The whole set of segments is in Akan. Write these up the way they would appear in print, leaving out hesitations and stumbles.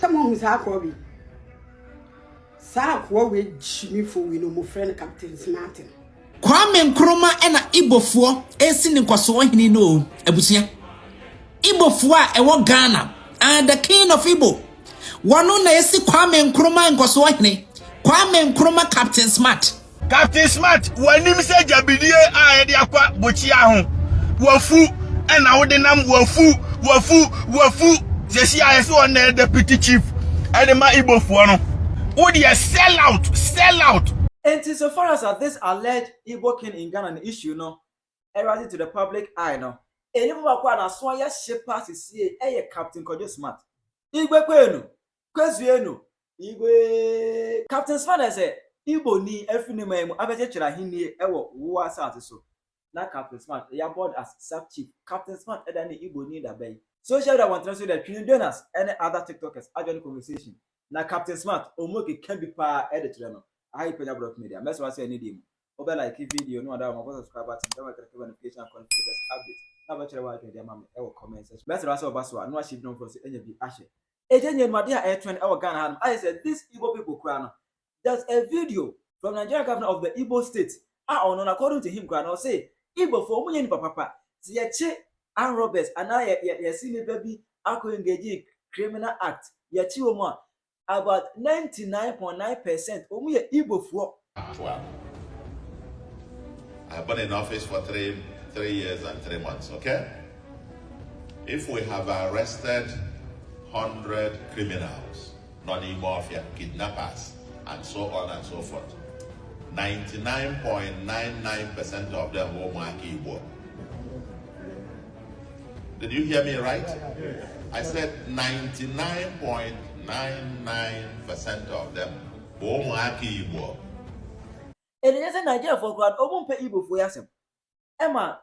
Tamon Zakobi. Sakwa we Jimmy for we no more friend Captain Martin. Kwame Nkrumah ena Igbofuo esi ni nkwaso hini no abusia. Igbofuo a ewo Ghana and the king of Igbo. Wano na esi Kwame Nkrumah nkwaso hini. Kwame Nkrumah Captain Smart. Captain Smart wanim se jabidie a ye de akwa bochi ahụ. Wafu ena wo de nam wafu sesi a yesi on the deputy chief ene ma Igbofuo no. Wo de sell out. And so far as this alleged Igbo King in Ghana issue, no, erased to the public eye, no. Anybody who has sworn yes, she passes see a Captain Kojo Smart. Igwe kwenu, kwezuenu, Igwe Captain Smart has said, Igbo ni every name abetechira hini ewo wa sa so. Na Captain Smart, ya board as sub chief. Captain Smart edani Igbo ni da bay. Social that want to say that Twene Jonas and other TikTokers are joining conversation. Na Captain Smart, omoke can be pa editor no. I Penyah Broad Media. That's why I say I need him. Over like video, no other one, subscribe button, don't click notification and configure updates. Now watch what I do, mama. I will comment section. That's why I saw no ship no for any of the ashe. Agent my dear air Twene our Ghana. I said this Igbo people crown. There's a video from Nigerian governor of the Igbo state. According to him, crown say Igbo for money papa. See a che and robbers and I see baby ako engage criminal act. Ya chi oma. About 99.9% only Igbo for. Well, I've been in office for three years and 3 months, okay? If we have arrested 100 criminals, non-mafia, kidnappers, and so on and so forth, 99.99% of them will mark Igbo. Did you hear me right? I said 99.99% of them will mark Igbo. And it is a Nigeria for God, open pay Igbo for yasem. Emma,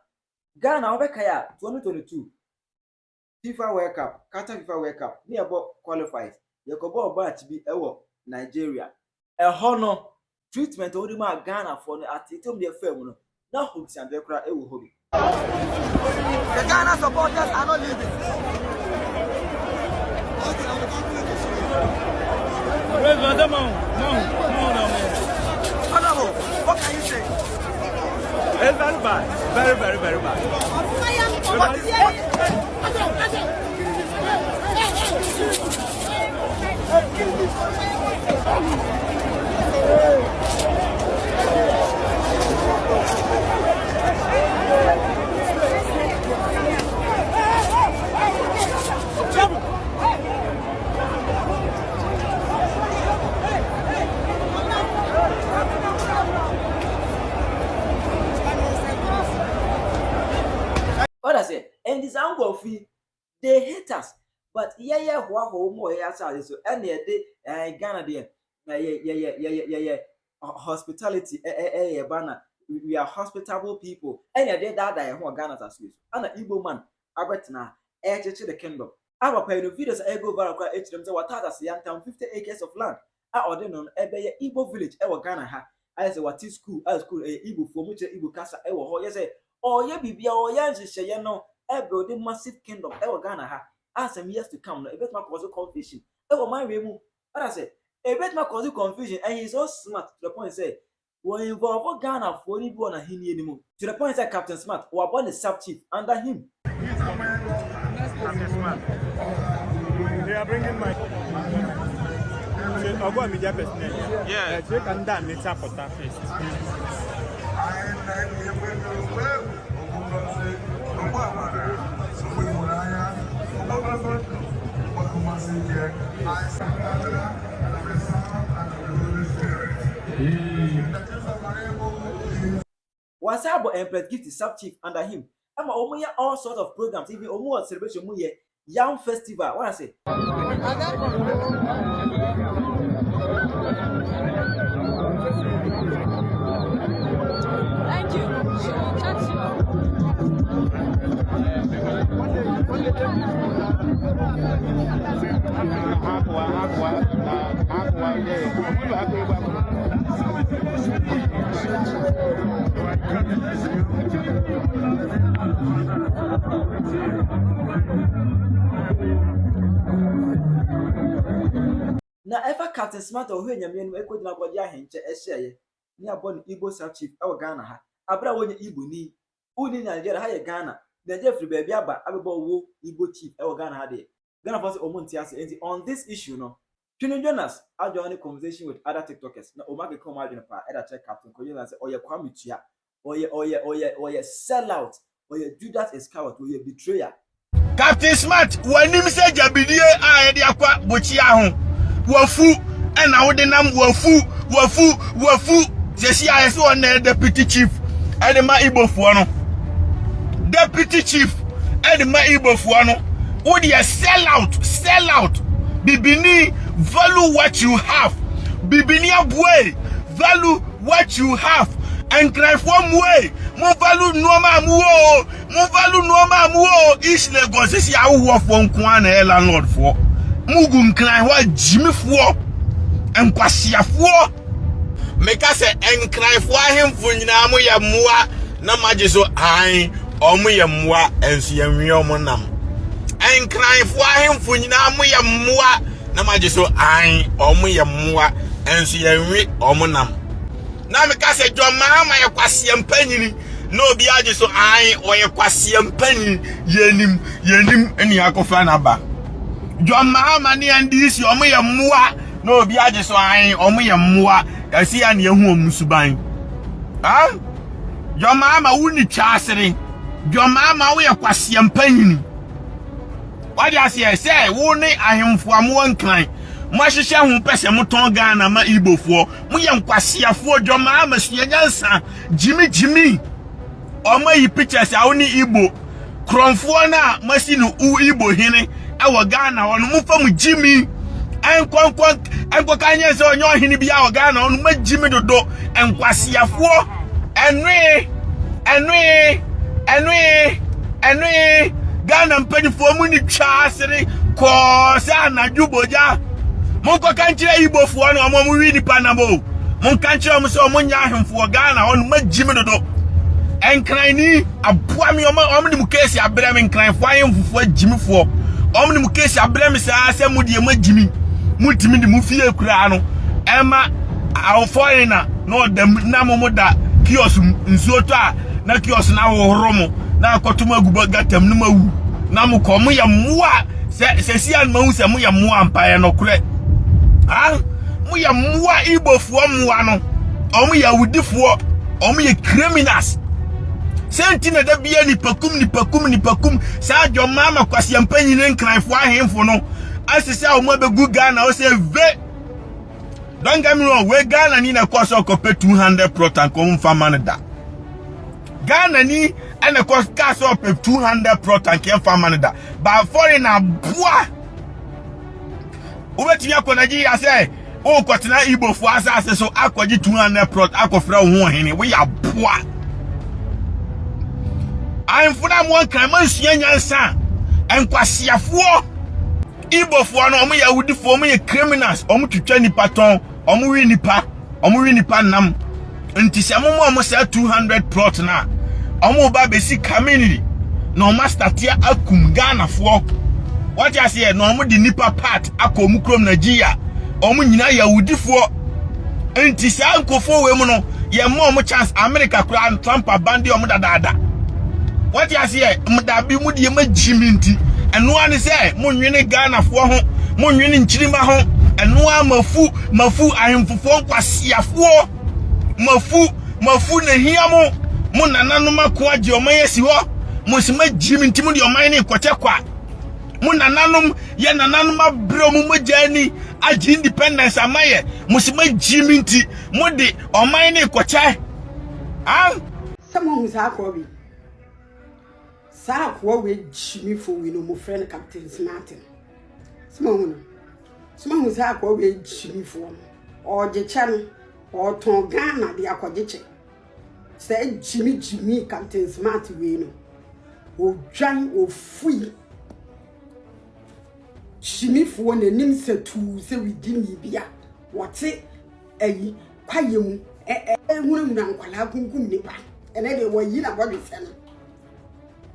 Ghana Obekaya 2022 FIFA World Cup, Qatar FIFA World Cup, near about qualified. Yakobo Batch be Nigeria. A honor treatment only my Ghana for the attitude their film. Now hooks and their cry will hold it. The Ghana supporters are not leaving. No, what can you say? It's very bad. Very bad. What I say, and this angle fee, they hate us, but more so and Ghana there, hospitality, banner. We are hospitable people, and that Ghana as well. And an Igbo man, Albertina, the kingdom. Our pay the videos I go viral cry them say what has young town 50 acres of land. I order on a Igbo village, Ghana ha. I say what is school, Igbo for much Igbo casa, yes. Oh, yeah, be our young share no, a building massive kingdom, Ghana ha. As some years to come, a bit more cause confusion. My remove. But I said, a bit more cause confusion, and he's so smart to the point say, we involve Ghana for any one and him anymore. To the point that Captain Smart, who are born the sub chief under him. Captain Smart. They are bringing my. I'll go and meet your person. Yeah. They can done it up for that first. Wasabo and gift is sub chief under him. I'm all sorts of programs, even almost celebration young festival. What I say? Thank you. She will catch na ever Captain Smart or Nyame no ekodi na body ahenche ehye ni abon Igbo South Chief e Ghana ha abra wonye Igbo ni uni Nigeria ha ye Ghana Nigeria free baby aba abebo wo Igbo Chief e Ghana ha de Ghana for say omonti ase on this issue no Twene Jonas I join a conversation with other TikTokers na o make come out in pa e check Captain Kojo say oye kwame tua oye sell out oye Judas Iscariot oye betrayer Captain Smart wanim se jabidie a ye de akwa bochi ahụ wafu ena wo de nam wafu sesi a yesi on deputy chief ene ma Igbo fuo no deputy chief ene ma Igbo fuo no wo de sell out bibini value what you have bibini abwe value what you have and cry from way mo value no ma mu is Lagos sesi a wo for nko na landlord for mugu nkran wa jimifo enkwasiafo meka se enkrafo ahemfo nyina mo ya mua na majeso an omo ya mua enso ya nwe omo nam enkrafo ahemfo nyina mo ya mua na majeso an omo ya mua enso ya nwe omo nam na meka se Joma ya kwase mpanyini na obi ajeso an oye kwase mpanyini yenim eni akofa na ba Joma ni andisi omo ya mua na obi ajeso an omo ya mua asi ya na ehu omusuban ha Joma wuni chasere Joma wo ya kwase mpanyini wadi ase se wo ne ahemfo amo nkran mo ahyehyɛ ho pese mo ton Ghana ma Igbofo mo ye nkwasiafo Joma suyanyansa jimi omo yi pictures a woni Igbo kronfo na masi no Igbo hene ewo Ghana wono mo fa mo jimi enko kanye se onyo hene bia wo Ghana wono ma jimi dodo enkwasiafo enwe Ghana mpanifo mu ni twasere ko sa na juboja monko kanchire Igbofo no omo mu wi ni panabo mon kanchire omo se omo nya ahemfo Ghana wono ma jimi dodo enkran ni aboa mi omo ni mu case abrem enkran fo ahemfo jimifo omo ni mu case abrem sa se mu de ma jimi mu timi di mu fie kura no ema foreigner no dem na mo da kios nsuo to a na kios na wo mo na akotuma gubo gatam no mawu na mo ko mo ya moa se sia no mawu se mo ya moa ampaye no kure ah mo ya moa Igbofo moa no omo ya wudifo omo ya criminals sentina da bia ni pakum sa Joma makwase ampanyine nkranfo ahemfo no asese a omo abegu Ghana o se ve don't get me wrong we Ghana ni na cost of 200 proton ko mfa man da Ghana ni and cost cost of 200 proton ke mfa man da ba foreigner boa obetimi akọ Nigeria say o kwatena Igbofo asase so akọji 200 proton akọfra ho hene we ya boa amfuna mo kan man suyanyansa enkwasiafo Igbofo no omo ya wudifo omo ye criminals omo twetwa nipa ton omo wi nipa nam ntisi omo say 200 plot na omo ba besi community na omo startia akum Ghana fo what you say na omo di nipa part akomu krom Nigeria omo nyina ya wudifo ntisi ankofo we mu no ye mo omo chance America kura Trump abandi omo dadada what you say mdabi mu di ma jiminti eno ani say monwene Ghana fo ho monwene nchirima ho eno mafu ahemfofo nkwasiafo mafu na hiamo mo nananom akoa je oman yesi ho mo sima jiminti mu di oman ne kotekwa mo nananom ye nananom abro mo jani agi independence amaye mo sima jiminti mo di oman ne koche ah Someone who's akwa Sakwa we jimi fo we no mo friend Captain Smart. Someone who's akwa we jimi fo or je chan or ton Ghana de akwajeche. Say jimi Captain Smart we no. O dwan o fui. Jimi fo na nim se tu se we di mi bia. Wote eyi kwayemu ehunu na nkwala kunkum nipa. Ene de wo yi na body se no.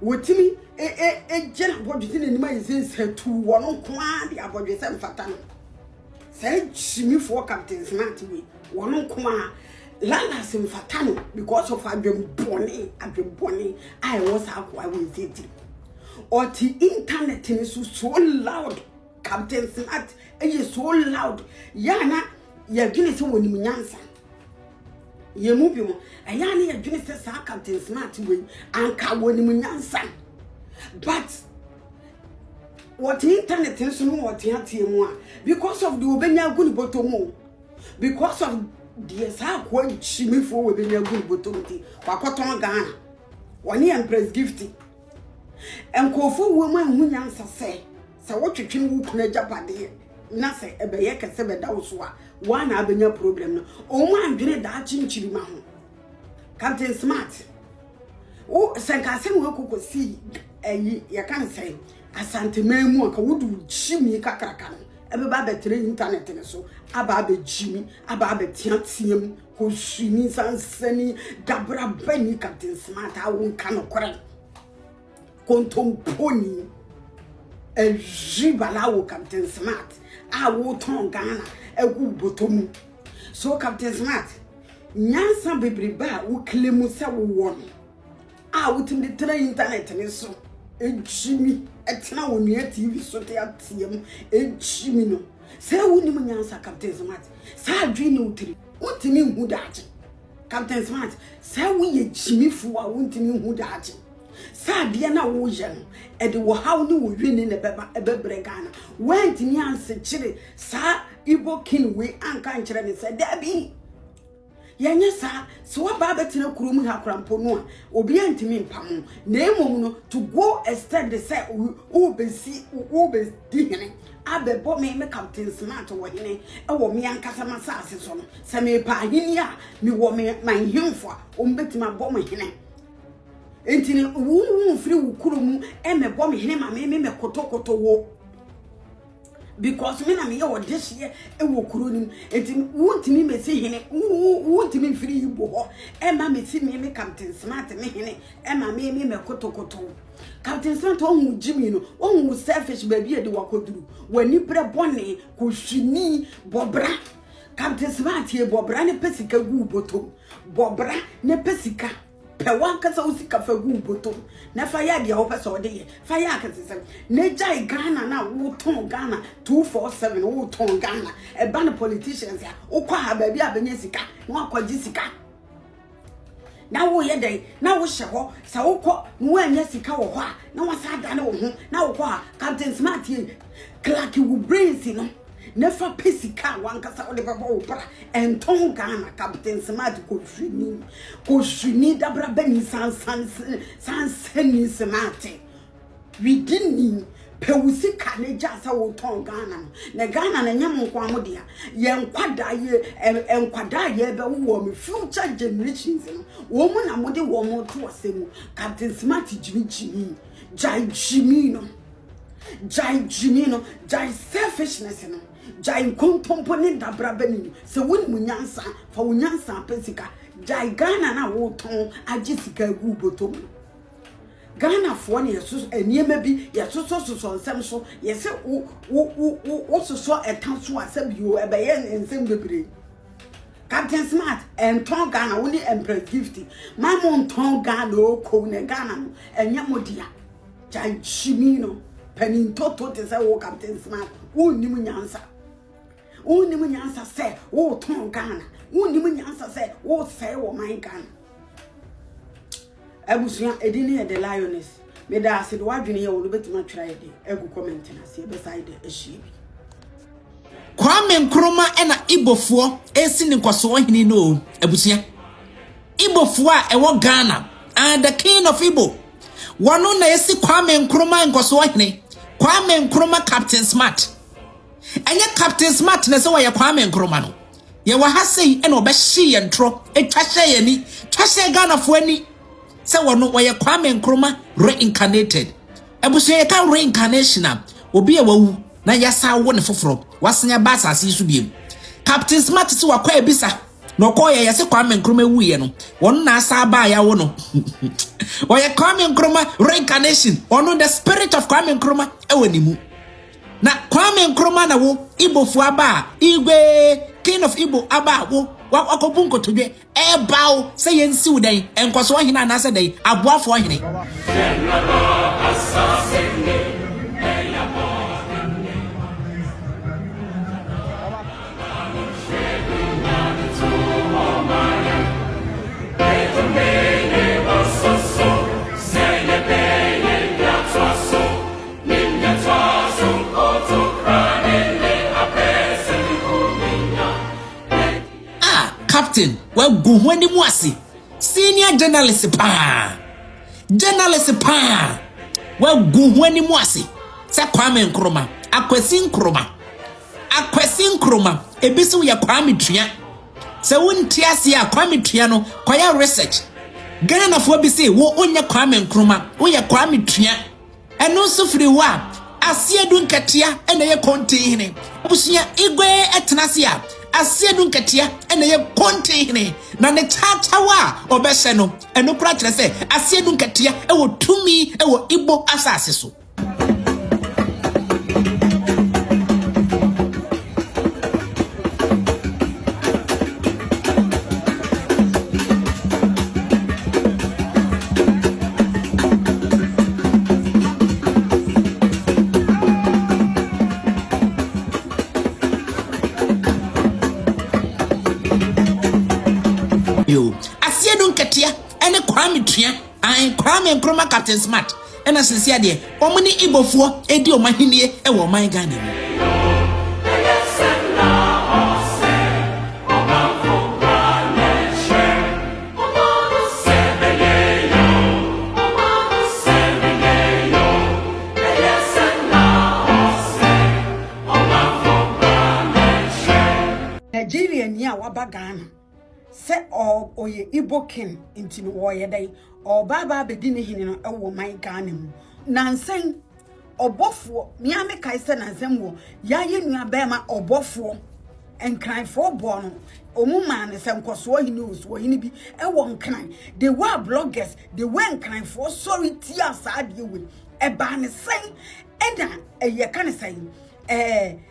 Wotimi jena bodwese ne nima yisen setu wono kwa de abodwese mfata no say Jimmy for Captain Smart we one kuma Lala sim fatano because of I've been born I was out I was dating. Or the internet is so loud, Captain Smart, and you so loud. Yana, you're doing it when you answer. You move you, and Yana, you're doing it Captain Smart way, and can when you answer. But what the internet is no what you have to because of the Obenya good bottom, because of the South one shimmy for Obenya good bottom, Wakoton Ghana, 1 year empress gifting. And Kofu woman who answer say, so what you can walk na Japade, Nasa, a bayaka sebe dawswa, one abenya problem. Oh, one did that chinchili mahu. Captain Smart. Oh, Sankasem work could see, and you can't say, Asante Memo, would Jimmy Kakakano, everybody better internet and so, Ababe Jimmy, Ababe Tiantium, who she means and Senny, Gabra Benny, Captain Smart, I won't cannot correct. Kontomponi e jibalawo Captain Smart a wo ton Ghana e gu botomu so Captain Smart nyansa bebreba wo klemu se wo won a wo tim de tra internet ne so e jimi e tena wo nua TV so te atiem e jimi no se wo nim nyansa Captain Smart sa adwi ne utiri wontimi hu daage Captain Smart se wo ye jimi fu a wontimi hu daage Sadia na wo ye no e de wo haw ni wo hwene ne beba ebebre Ghana went ni anse chire sa Igbo King we anka nchire ne se dabi yenye sa so wa ba betina kurom ha krampo no a obi antimi mpam na emom no to go extend the say wo be di hene abebo me Captain Smart wo hene e wo me ankasa masase so no se me pa hini a me wo me man hemfo a o mbetima bo mo hene entini wu free wu kurumu e me bom hene ma me kotokoto wo because me na me ye this year e wo kurunim entini wu ntimi me si hene wu ntimi free Igbo ho e ma me si me Captain Smart me hene e ma me kotokoto Captain Smart hu Jimmy no hu selfish baby e de wakoduru wani bre bone ko hwini bobra Captain Smart ye bobra ne pesika gu botom bobra ne pesika Pewan kasa usika fagu botom na fire dia opesa ode fire akase na jai Ghana na wo ton Ghana 247 wo ton Ghana e ban politicians ya ukwa ha ba bia benye sika na akwaji sika na wo ye dai na wo hye sa ukọ no anya sika wo ho na wasa da na wo ho na ukọ Captain Smart ye Clark wo brains no nefa pesika wankasa ode baba wo para enton Ghana Captain Smart ko hwini dabra bani sansani Smart we didn't pewusika ne jasa wo ton Ghana na Ghana na nyam kwa modia ye nkwada ye be wo me future generations no wo mu na mode wo mo to asemu Captain Smart jimi no jai selfishness no jai kontomponi dabra bani se woni munyansa fa wonyansa pesika jai Ghana na wo ton agisika gu botom Ghana fo ne yeso eniema bi yeso so nsem so yese wo so etanso asabio ebeye nsem bebre Captain Smart enton Ghana woni empress gifty mamon ton Ghana o ko ne Ghana no enya modia jai chimino penin toto te say wo Captain Smart woni munyansa say wo ton Ghana woni munyansa say wo say wo man Ghana abusuya edini e the lioness me da ase de wadwene ye wo betima try de egu comment na se be side ehie bi Kwame Nkrumah ena Igbofuo esi ni nkwaso hini no abusuya Igbofuo a ewo Ghana and the king of Igbo wanu na esi Kwame Nkrumah nkwaso hini Kwame Nkrumah Captain Smart enye Captain Smart na se wa ye Kwame Nkrumah no ye wa ha sei ena obehye ye ntro etwahye ye ni twahye Ghana fo ani se wono wa ye Kwame Nkrumah reincarnated abusuya ka reincarnation a obi e wawu na yasa wo ne foforo wasenya ba asase su biem Captain Smart si wa kwa ebisa no ko ye yese Kwame Nkrumah wuye no won na asa ba ya wo no wa ye Kwame Nkrumah reincarnation ono the spirit of Kwame Nkrumah ewanimu Na Kwame Nkrumah na wo Igbo fu aba Igwe King of Igbo aba wo wakobunko todwe bawo say yensi udan enkoso hina na say dai aboafo hine Captain, well, go when the mwasi. Senior journalist pa. Journalist pa. Well, go when the mwasi. Sa Kwame Nkrumah. Akwesi Nkrumah. Ebisu ya Kwame Twene. Se wunti asi ya Kwame Twene no kwaya research. Ghana fo bi se wo onya Kwame Nkrumah, wo ya Kwame Twene. Eno so firi wa asiedu nkatia ena ye konti hine. Obusunya igwe etnasia. Asiedu nkatia ena ye konti hine. Na ne chachawa obese no eno pra kire se asiedu nkatia ewo tumi ewo Igbo asase so. Asiedu nkatia ene Kwame Twene Kwame Nkrumah Captain Smart ena sensia de omuni Igbofuo edi omahenie ewo oman Ghana mu Nigeria ni a waba Ghana se oye Igbo King inti no woye dai baba bedi ne hine no ewo man Ghana mu nansen obofo miame kai se nansen wo yaye nua bema obofo enkranfo bo no omuma ne se nkoso hine oso hine bi ewo nkran they were bloggers they were enkranfo sorry tia saade we eba ne sen eda eye kan sen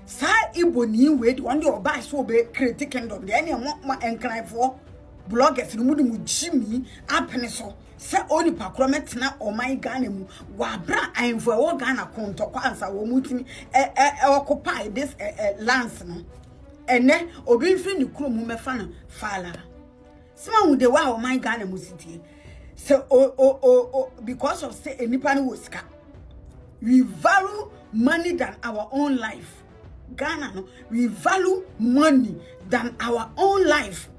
sa Igbo ni we di one oba so be create kingdom de ene mo enkranfo bloggers no mu jimi apene so se oni pakro metena oman Ghana mu wa bra ainfo e wo Ghana konto kwa ansa wo mutimi occupy this lands no ene obi mfi ni kuro mu mefa na fala sima hu de wa oman Ghana mu sitie se because of say enipa no woska we value money than our own life. Ghana, no, we value money than our own life.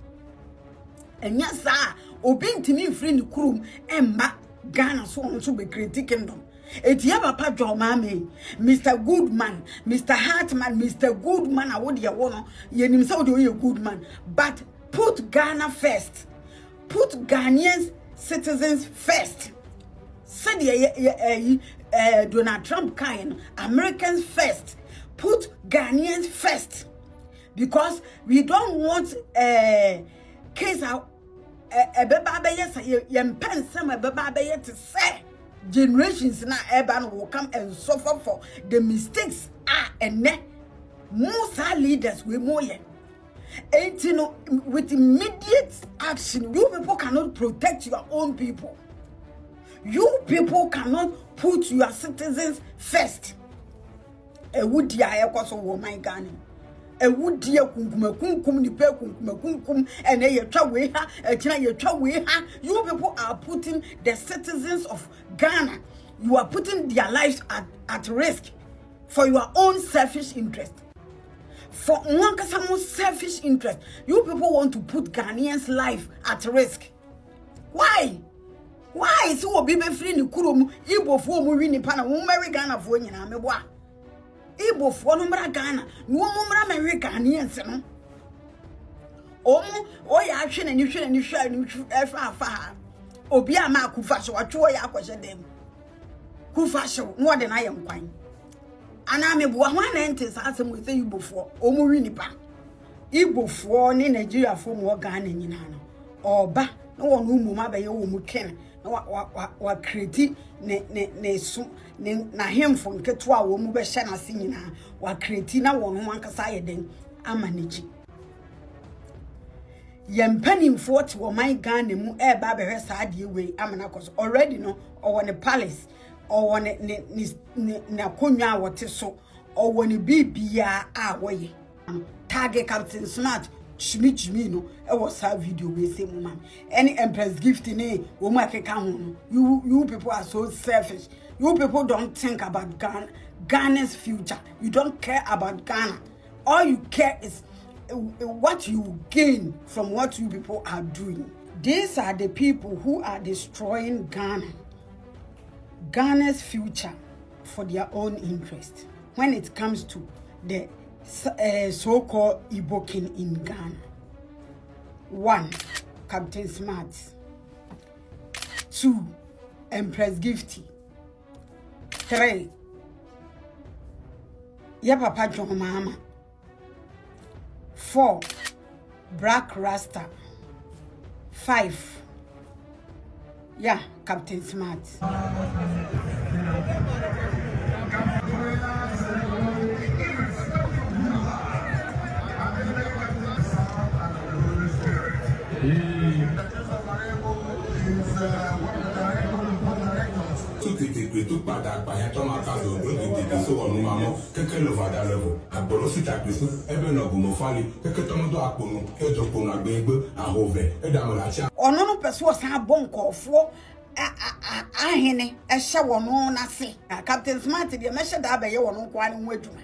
And yes, sir, obintimi free ni kurum emma Ghana so on to be creating kingdom. Etiaba pa jo mame, Mr. Goodman, Mr. Hartman, Mr. Goodman, I would ya wono, yenim so do you good man. But put Ghana first. Put Ghanaians citizens first. Said Donald Trump kind Americans first. Put Ghanaians first. Because we don't want case out beba yes pen some beba to say generations now urban will come and suffer for the mistakes and most leaders we more and you know with immediate action you people cannot protect your own people. You people cannot put your citizens first. A wood ya ekwaso wo man Ghana. A wood dia kunkum ni pe kunkum and ye twa we ha e kina ye twa we ha. You people are putting the citizens of Ghana, you are putting their lives at risk for your own selfish interest. For one selfish interest, you people want to put Ghanaians' life at risk. Why? Why is so be free ni kurom Igbo fo mu wi ni pa na wo marry Ghana fo nyina me boa Igbo fo no mra Ghana no mo mra marry Ghanaians no o ya hwe na ni efa afa obi ama akufa so atwo ya akwhye dem kufa so no de na ye nkwan ana me boa ho na ente sa asem we say Igbo fo o mu wi ni pa Igbo fo ni Nigeria fo mu Ghana nyina no oba no wonu mu ma be ye wo mu ken wa create ne so ne na hemfo nketo a wo mu be hye na se nyina wa create na wo no ankasa ye den amanage yempanimfo te wo man Ghana mu e ba behwe saade we amana koso already no owo ne palace owo ne akonwa a wote so owo ne bibia a woye target Captain Smart chimi no e was a video we say mu mam any empress gift ni wo mu akeka ho you people are so selfish. You people don't think about Ghana's future. You don't care about Ghana. All you care is what you gain from what you people are doing. These are the people who are destroying Ghana's future for their own interest when it comes to the so-called Igbo King in Ghana. 1. Captain Smart. 2. Empress Gifty. 3. Ya Papa John Mama. 4. Black Rasta. 5. Yeah, Captain Smart. Tout pada paya toma kazo do de so onu mamo keke lo vada levo agboro su ta pesu ebe no gumo fali keke tomo do akponu e jo ponu agbegbe ahove e da mo la cha ono no peso san bon kofo ahene e hye wono na se Captain Smart de me hye da abaye wono kwa ne ho adwuma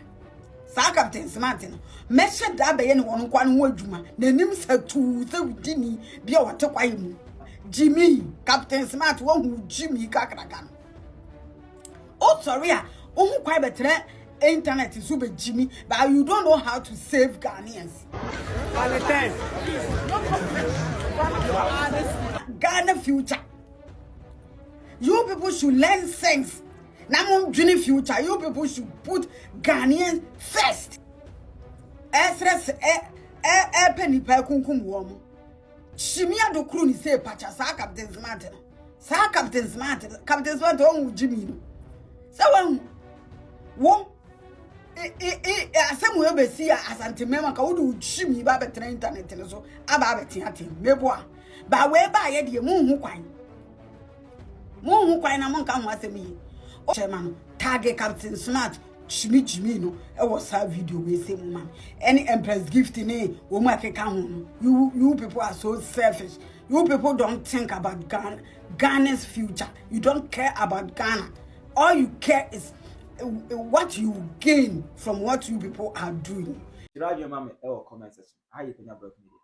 sa Captain Smart no me hye da abaye ne wono kwa ne ho adwuma nanim satu se wudini bia wote kwaye mu Jimmy Captain Smart wo hu Jimmy kakraka. Oh, sorry, oh, quite better internet is super Jimmy, but you don't know how to save Ghanaians. Ghana future. You people should learn sense. Now, dreaming future. You people should put Ghanaians first. Penny Perkunkum woman. Shimia do Cruni say, Pacha, Sa Captain Smart. Sa Captain Smart. Captain Smart, oh, Jimmy. So wo asem we be see asante mema ka wo do chimi ba betra internet ne so aba betia tem mebo a ba we ba ye de mu hu kwan na mo nka ho asem yi o chairman target Captain Smart chimi no e was a video we say mu man any empress gift ni wo mu akeka ho no you people are so selfish. You people don't think about Ghana's future. You don't care about Ghana. All you care is what you gain from what you people are doing. You your mama, comment section. How you Penyah Media.